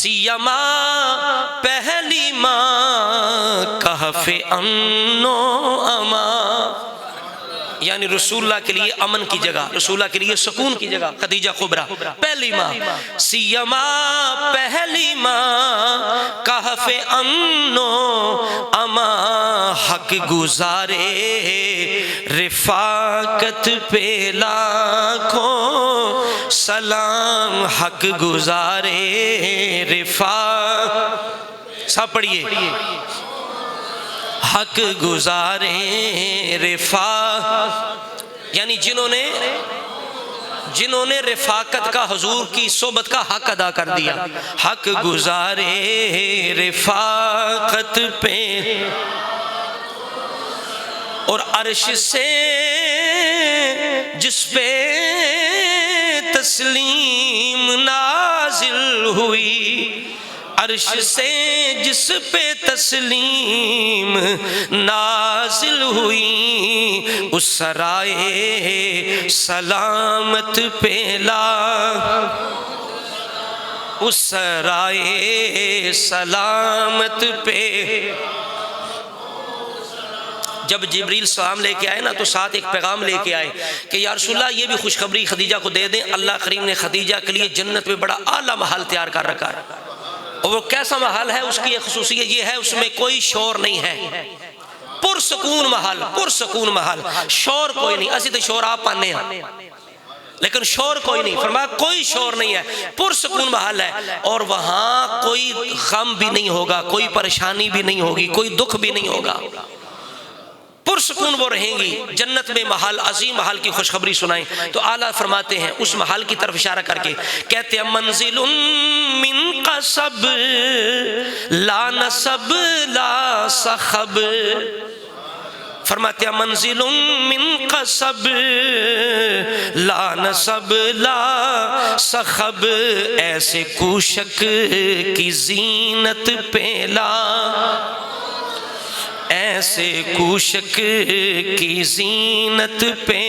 सियमा पहली माँ कहफ़े अमनो अमा, यानी रसूलुल्लाह के लिए अमन की जगह, रसूलुल्लाह के लिए सुकून की जगह खदीजा कुबरा पहली माँ। सियमा पहली माँ कहफ़े अमनो अमा, हक गुजारे रिफाकत पे लाखों सलाम, हक गुजारे रिफा, सब पढ़िए, हक गुजारे रिफा, यानी जिन्होंने रिफाकत का, हुजूर की सोबत का हक अदा कर दिया। हक गुजारे रिफाकत पे, और अर्श से जिस पे तस्लीम नाजिल हुई, अर्श से जिस पे तस्लीम नाजिल हुई, उस सराए सलामत पे ला, उस सराए सलामत पे। जब जिब्रील सलाम लेके आए ना तो साथ एक पैगाम लेके आए कि या रसूलल्लाह ये भी खुशखबरी खदीजा को दे दें, अल्लाह करीम ने खदीजा के लिए जन्नत में बड़ा आला महल तैयार कर रखा है। और वो कैसा महल है, उसकी एक खुसूसियत ये है उसमें कोई शोर नहीं है, पुरसकून महल, पुरसकून महल, शोर कोई नहीं। असी तो शोर आप पाने हैं लेकिन शोर कोई नहीं, फरमाया कोई शोर नहीं है, पुरसकून महल है। और वहां कोई गम भी नहीं होगा, कोई परेशानी भी नहीं होगी, कोई दुख भी नहीं होगा, पुरसकून वो रहेंगी। जन्नत में महल, अजीम महल की खुशखबरी सुनाएं तो आला फरमाते हैं, उस महल की तरफ इशारा करके कहते हैं, मंजिलुन मिन कसब ला नसब ला सखब, फरमाते हैं मंजिलुन मिन कसब ला नसब ला सखब, ऐसे कुशक की जीनत पेला, ऐसे कुशक की जीनत पे